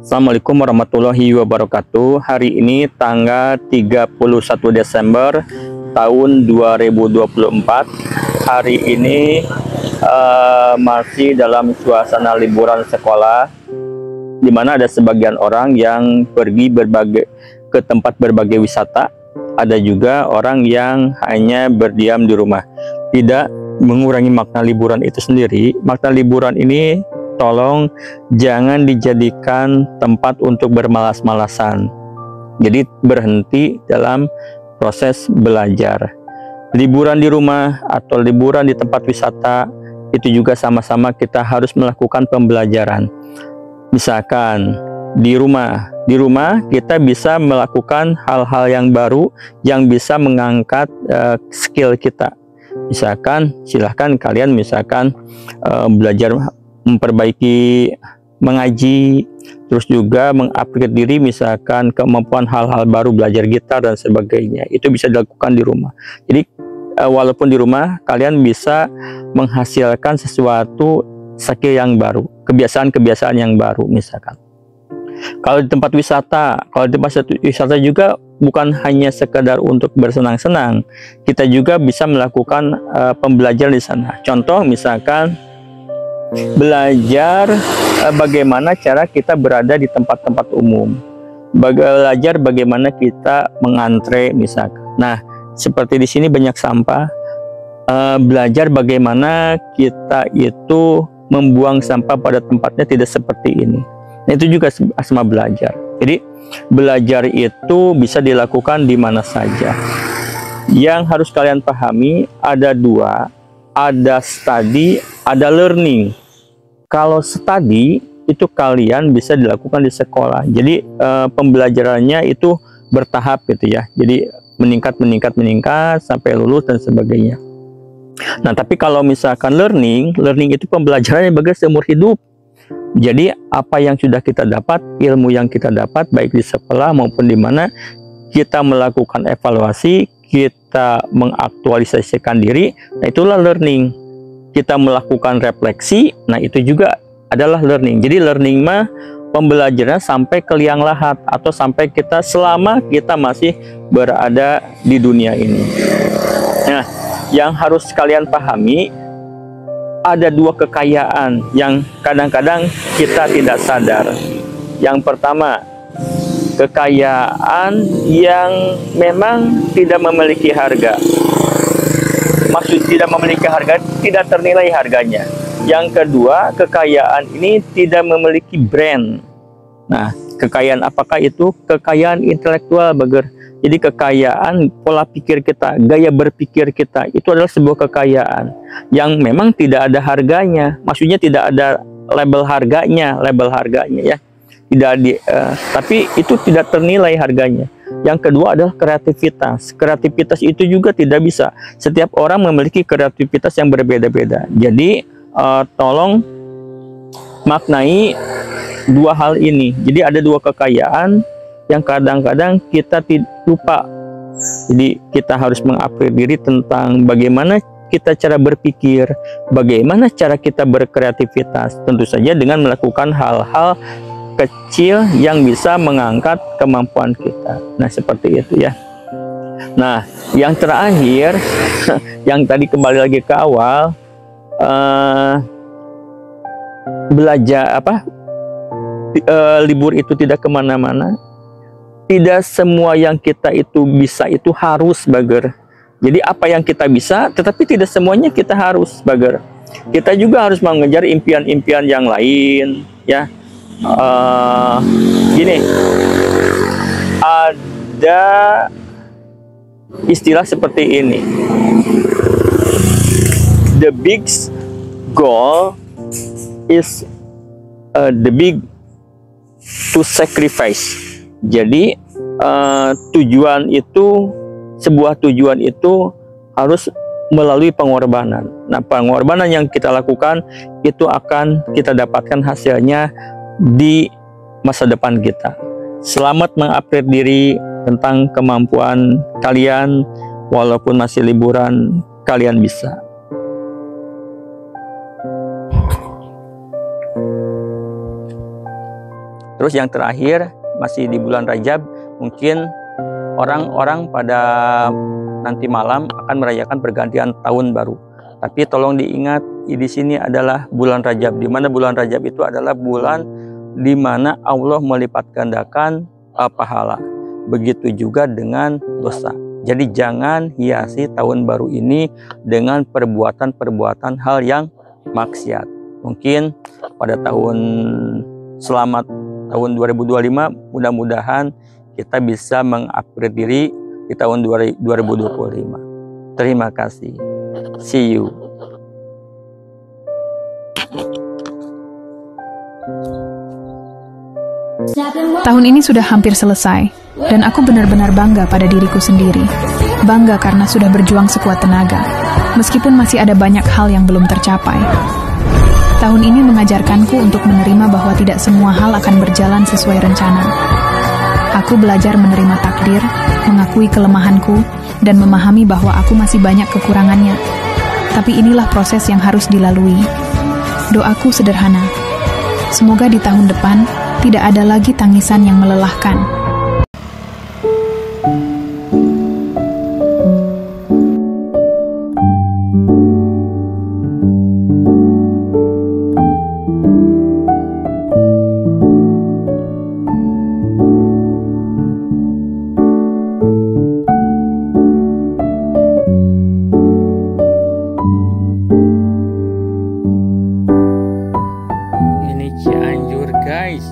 Assalamualaikum warahmatullahi wabarakatuh. Hari ini tanggal 31 Desember tahun 2024. Hari ini masih dalam suasana liburan sekolah, di mana ada sebagian orang yang pergi ke tempat berbagai wisata. Ada juga orang yang hanya berdiam di rumah. Tidak mengurangi makna liburan itu sendiri. Makna liburan ini tolong jangan dijadikan tempat untuk bermalas-malasan. Jadi berhenti dalam proses belajar. Liburan di rumah atau liburan di tempat wisata itu juga sama-sama kita harus melakukan pembelajaran. Misalkan di rumah kita bisa melakukan hal-hal yang baru yang bisa mengangkat skill kita. Misalkan silahkan kalian belajar memperbaiki mengaji, terus juga mengupgrade diri, misalkan kemampuan hal-hal baru, belajar gitar dan sebagainya. Itu bisa dilakukan di rumah. Jadi walaupun di rumah kalian bisa menghasilkan sesuatu skill yang baru, kebiasaan-kebiasaan yang baru. Misalkan kalau di tempat wisata juga bukan hanya sekedar untuk bersenang-senang, kita juga bisa melakukan pembelajaran di sana. Contoh misalkan belajar bagaimana cara kita berada di tempat-tempat umum, belajar bagaimana kita mengantre misalkan. Nah, seperti di sini banyak sampah, belajar bagaimana kita itu membuang sampah pada tempatnya tidak seperti ini. Nah, itu juga sama belajar. Jadi belajar itu bisa dilakukan di mana saja. Yang harus kalian pahami ada dua, ada study, ada learning. Kalau study itu kalian bisa dilakukan di sekolah. Jadi pembelajarannya itu bertahap gitu ya. Jadi meningkat sampai lulus dan sebagainya. Nah, tapi kalau misalkan learning itu pembelajarannya bagi seumur hidup. Jadi apa yang sudah kita dapat, ilmu yang kita dapat baik di sekolah maupun di mana kita melakukan evaluasi, kita mengaktualisasikan diri, nah itulah learning. Kita melakukan refleksi, nah itu juga adalah learning. Jadi learning mah pembelajaran sampai ke liang lahat atau sampai kita selama kita masih berada di dunia ini. Nah, yang harus kalian pahami ada dua kekayaan yang kadang-kadang kita tidak sadar. Yang pertama, kekayaan yang memang tidak memiliki harga. Maksud tidak memiliki harga, tidak ternilai harganya. Yang kedua, kekayaan ini tidak memiliki brand. Nah, kekayaan apakah itu? Kekayaan intelektual, Bager. Jadi kekayaan pola pikir kita, gaya berpikir kita, itu adalah sebuah kekayaan yang memang tidak ada harganya. Maksudnya tidak ada label harganya ya. Tapi itu tidak ternilai harganya. Yang kedua adalah kreativitas. Kreativitas itu juga tidak bisa. Setiap orang memiliki kreativitas yang berbeda-beda. Jadi tolong maknai dua hal ini. Jadi ada dua kekayaan yang kadang-kadang kita lupa. Jadi kita harus mengupgrade diri tentang bagaimana kita cara berpikir, bagaimana cara kita berkreativitas. Tentu saja dengan melakukan hal-hal kecil yang bisa mengangkat kemampuan kita. Nah, seperti itu ya. Nah, yang terakhir, yang tadi kembali lagi ke awal, belajar libur itu tidak kemana-mana. Tidak semua yang kita itu bisa itu harus, Bager. Jadi apa yang kita bisa, tetapi tidak semuanya kita harus, Bager. Kita juga harus mengejar impian-impian yang lain, ya. Gini, ada istilah seperti ini. The big goal is the big to sacrifice. Jadi sebuah tujuan itu harus melalui pengorbanan. Nah, pengorbanan yang kita lakukan itu akan kita dapatkan hasilnya di masa depan kita. Selamat mengupgrade diri tentang kemampuan kalian, walaupun masih liburan, kalian bisa. Terus yang terakhir masih di bulan Rajab, mungkin orang-orang pada nanti malam akan merayakan pergantian tahun baru. Tapi tolong diingat, di sini adalah bulan Rajab, di mana bulan Rajab itu adalah bulan di mana Allah melipat gandakan pahala. Begitu juga dengan dosa. Jadi jangan hiasi tahun baru ini dengan perbuatan-perbuatan hal yang maksiat. Mungkin pada selamat tahun 2025, mudah-mudahan kita bisa mengupgrade diri di tahun 2025. Terima kasih. See you. Tahun ini sudah hampir selesai, dan aku benar-benar bangga pada diriku sendiri. Bangga karena sudah berjuang sekuat tenaga, meskipun masih ada banyak hal yang belum tercapai. Tahun ini mengajarkanku untuk menerima bahwa tidak semua hal akan berjalan sesuai rencana. Aku belajar menerima takdir, mengakui kelemahanku, dan memahami bahwa aku masih banyak kekurangannya. Tapi inilah proses yang harus dilalui. Doaku sederhana. Semoga di tahun depan tidak ada lagi tangisan yang melelahkan. Ini Cianjur, guys.